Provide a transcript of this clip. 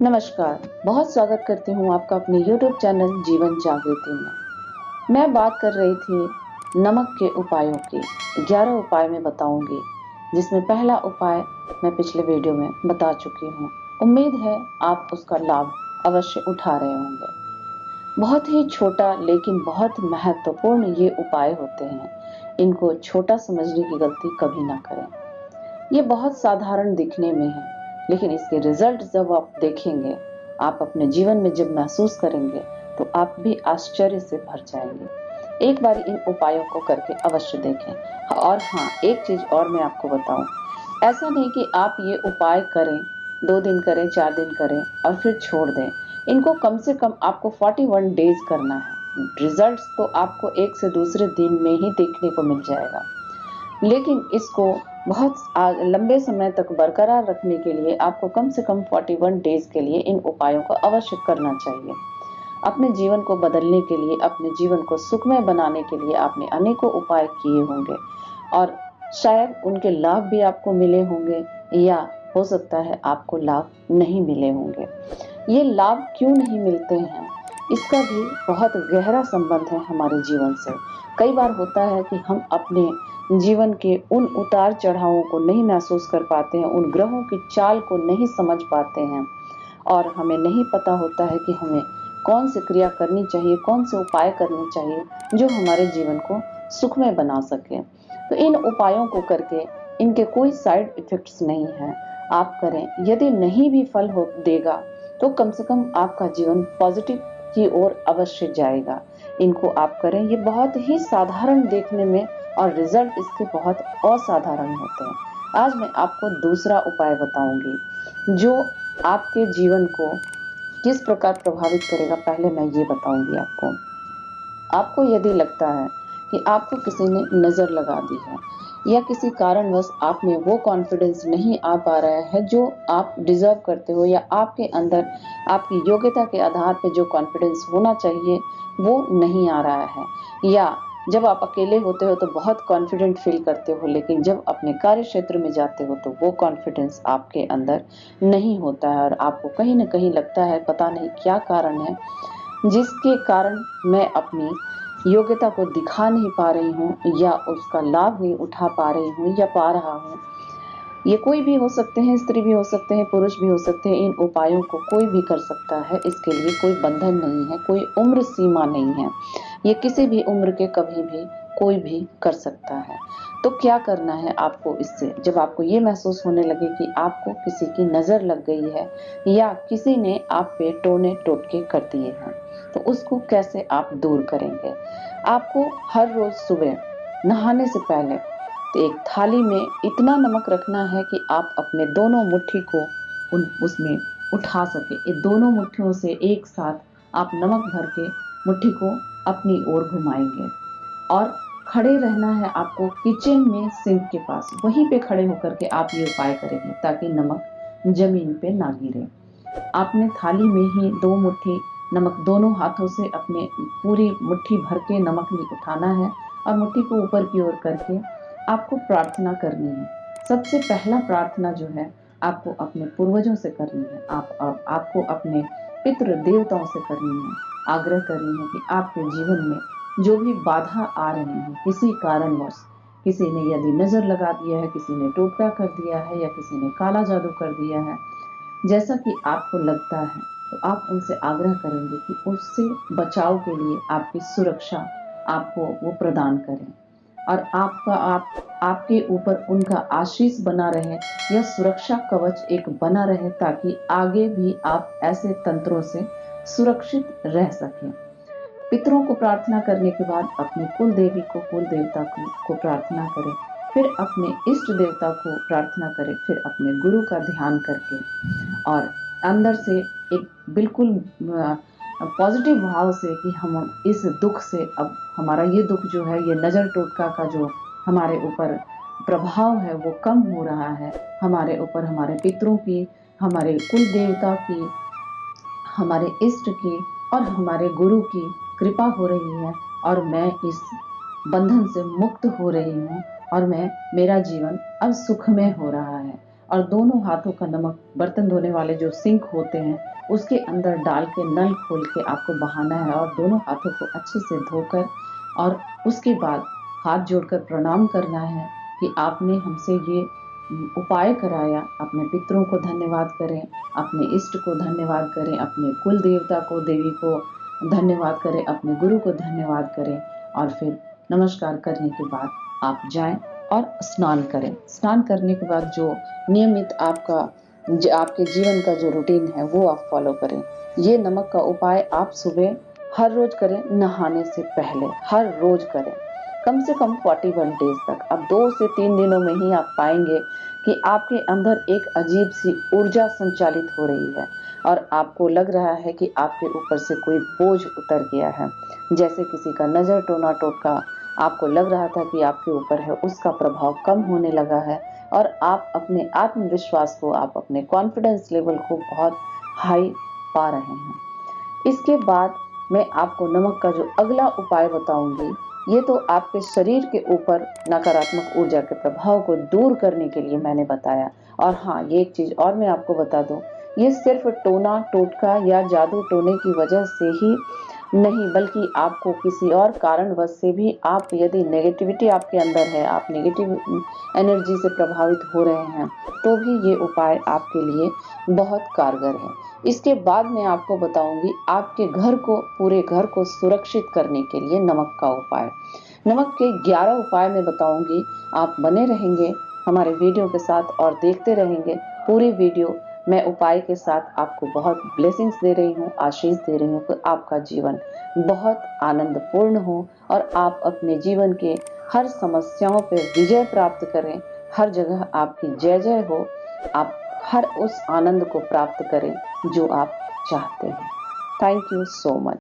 नमस्कार, बहुत स्वागत करती हूँ आपका अपने YouTube चैनल जीवन जागृति में। मैं बात कर रही थी नमक के उपायों की। 11 उपाय मैं बताऊंगी, जिसमें पहला उपाय मैं पिछले वीडियो में बता चुकी हूँ। उम्मीद है आप उसका लाभ अवश्य उठा रहे होंगे। बहुत ही छोटा लेकिन बहुत महत्वपूर्ण ये उपाय होते हैं। इनको छोटा समझने की गलती कभी ना करें। ये बहुत साधारण दिखने में है, लेकिन इसके रिजल्ट जब आप देखेंगे, आप अपने जीवन में जब महसूस करेंगे, तो आप भी आश्चर्य से भर जाएंगे। एक बार इन उपायों को करके अवश्य देखें। और हाँ, एक चीज और मैं आपको बताऊं, ऐसा नहीं कि आप ये उपाय करें, 2 दिन करें, 4 दिन करें और फिर छोड़ दें। इनको कम से कम आपको 41 डेज करना है। रिजल्ट्स तो आपको एक से दूसरे दिन में ही देखने को मिल जाएगा, लेकिन इसको बहुत लंबे समय तक बरकरार रखने के लिए आपको कम से कम 41 डेज के लिए इन उपायों को अवश्य करना चाहिए। अपने जीवन को बदलने के लिए, अपने जीवन को सुखमय बनाने के लिए आपने अनेकों उपाय किए होंगे और शायद उनके लाभ भी आपको मिले होंगे, या हो सकता है आपको लाभ नहीं मिले होंगे। ये लाभ क्यों नहीं मिलते हैं, इसका भी बहुत गहरा संबंध है हमारे जीवन से। कई बार होता है कि हम अपने जीवन के उन उतार चढ़ावों को नहीं महसूस कर पाते हैं, उन ग्रहों की चाल को नहीं समझ पाते हैं और हमें नहीं पता होता है कि हमें कौन सी क्रिया करनी चाहिए, कौन से उपाय करने चाहिए जो हमारे जीवन को सुखमय बना सके। तो इन उपायों को करके इनके कोई साइड इफेक्ट्स नहीं है, आप करें। यदि नहीं भी फल हो देगा तो कम से कम आपका जीवन पॉजिटिव की ओर अवश्य जाएगा। इनको आप करें। ये बहुत ही साधारण देखने में और रिजल्ट इसके बहुत असाधारण होते हैं। आज मैं आपको दूसरा उपाय बताऊंगी जो आपके जीवन को किस प्रकार प्रभावित करेगा। पहले मैं ये बताऊंगी आपको। आपको यदि लगता है कि आपको किसी ने नजर लगा दी है या किसी कारणवश आप में वो कॉन्फिडेंस नहीं आ पा रहा है जो आप डिजर्व करते हो, या आपके अंदर आपकी योग्यता के आधार पर जो कॉन्फिडेंस होना चाहिए वो नहीं आ रहा है, या जब आप अकेले होते हो तो बहुत कॉन्फिडेंट फील करते हो, लेकिन जब अपने कार्य क्षेत्र में जाते हो तो वो कॉन्फिडेंस आपके अंदर नहीं होता है और आपको कहीं ना कहीं लगता है पता नहीं क्या कारण है जिसके कारण मैं अपनी योग्यता को दिखा नहीं पा रही हूँ या उसका लाभ नहीं उठा पा रही हूँ या पा रहा हूँ। ये कोई भी हो सकते हैं, स्त्री भी हो सकते हैं, पुरुष भी हो सकते हैं। इन उपायों को कोई भी कर सकता है। इसके लिए कोई बंधन नहीं है, कोई उम्र सीमा नहीं है। ये किसी भी उम्र के कभी भी कोई भी कर सकता है। तो क्या करना है आपको इससे, जब आपको ये महसूस होने लगे कि आपको किसी की नजर लग गई है या किसी ने आप पे टोने टोटके कर दिए हैं, तो उसको कैसे आप दूर करेंगे। आपको हर रोज सुबह नहाने से पहले तो एक थाली में इतना नमक रखना है कि आप अपने दोनों मुट्ठी को उसमें उठा सके। ये दोनों मुट्ठियों से एक साथ आप नमक भर के मुट्ठी को अपनी ओर घुमाएंगे और खड़े रहना है आपको किचन में सिंक के पास। वहीं पे खड़े होकर के आप ये उपाय करेंगे ताकि नमक जमीन पे ना गिरे। आपने थाली में ही 2 मुट्ठी नमक दोनों हाथों से अपने पूरी मुट्ठी भर के नमक उठाना है और मुट्ठी को ऊपर की ओर करके आपको प्रार्थना करनी है। सबसे पहला प्रार्थना जो है आपको अपने पूर्वजों से करनी है। आपको अपने पितृ देवताओं से करनी है। आग्रह करनी है कि आपके जीवन में जो भी बाधा आ रही है किसी कारणवश, किसी ने यदि नजर लगा दिया है, किसी ने टोटका कर दिया है या किसी ने काला जादू कर दिया है, जैसा कि आपको लगता है, तो आप उनसे आग्रह करेंगे कि उससे बचाव के लिए आपकी सुरक्षा आपको वो प्रदान करें और आपके ऊपर उनका आशीष बना रहे, यह सुरक्षा कवच एक बना रहे, ताकि आगे भी आप ऐसे तंत्रों से सुरक्षित रह सकें। पितरों को प्रार्थना करने के बाद अपने कुल देवी को, कुल देवता को प्रार्थना करें, फिर अपने इष्ट देवता को प्रार्थना करें, फिर अपने गुरु का ध्यान करके और अंदर से एक बिल्कुल पॉजिटिव भाव से कि हम इस दुख से, अब हमारा ये दुख जो है, ये नजर टोटका का जो हमारे ऊपर प्रभाव है वो कम हो रहा है। हमारे ऊपर हमारे पितरों की, हमारे कुल देवता की, हमारे इष्ट की और हमारे गुरु की कृपा हो रही है और मैं इस बंधन से मुक्त हो रही हूँ और मेरा जीवन अब सुखमय हो रहा है। और दोनों हाथों का नमक बर्तन धोने वाले जो सिंक होते हैं उसके अंदर डाल के नल खोल के आपको बहाना है और दोनों हाथों को अच्छे से धोकर और उसके बाद हाथ जोड़कर प्रणाम करना है कि आपने हमसे ये उपाय कराया। अपने पितरों को धन्यवाद करें, अपने इष्ट को धन्यवाद करें, अपने कुल देवता को, देवी को धन्यवाद करें, अपने गुरु को धन्यवाद करें और फिर नमस्कार करने के बाद आप जाएं और स्नान करें। स्नान करने के बाद जो नियमित आपके जीवन का जो रूटीन है वो आप फॉलो करें। ये नमक का उपाय आप सुबह हर रोज करें, नहाने से पहले हर रोज करें, कम से कम 41 डेज तक। अब 2 से 3 दिनों में ही आप पाएंगे कि आपके अंदर एक अजीब सी ऊर्जा संचालित हो रही है और आपको लग रहा है कि आपके ऊपर से कोई बोझ उतर गया है। जैसे किसी का नजर टोना टोटका आपको लग रहा था कि आपके ऊपर है, उसका प्रभाव कम होने लगा है और आप अपने आत्मविश्वास को, आप अपने कॉन्फिडेंस लेवल को बहुत हाई पा रहे हैं। इसके बाद मैं आपको नमक का जो अगला उपाय बताऊंगी, ये तो आपके शरीर के ऊपर नकारात्मक ऊर्जा के प्रभाव को दूर करने के लिए मैंने बताया। और हाँ, ये एक चीज और मैं आपको बता दूं, ये सिर्फ टोना टोटका या जादू टोने की वजह से ही नहीं, बल्कि आपको किसी और कारणवश से भी, आप यदि नेगेटिविटी आपके अंदर है, आप नेगेटिव एनर्जी से प्रभावित हो रहे हैं, तो भी ये उपाय आपके लिए बहुत कारगर है। इसके बाद मैं आपको बताऊंगी आपके घर को, पूरे घर को सुरक्षित करने के लिए नमक का उपाय। नमक के 11 उपाय मैं बताऊंगी। आप बने रहेंगे हमारे वीडियो के साथ और देखते रहेंगे पूरी वीडियो। मैं उपाय के साथ आपको बहुत ब्लेसिंग्स दे रही हूँ, आशीष दे रही हूँ कि आपका जीवन बहुत आनंदपूर्ण हो और आप अपने जीवन के हर समस्याओं पर विजय प्राप्त करें। हर जगह आपकी जय जय हो, आप हर उस आनंद को प्राप्त करें जो आप चाहते हैं। Thank you so much.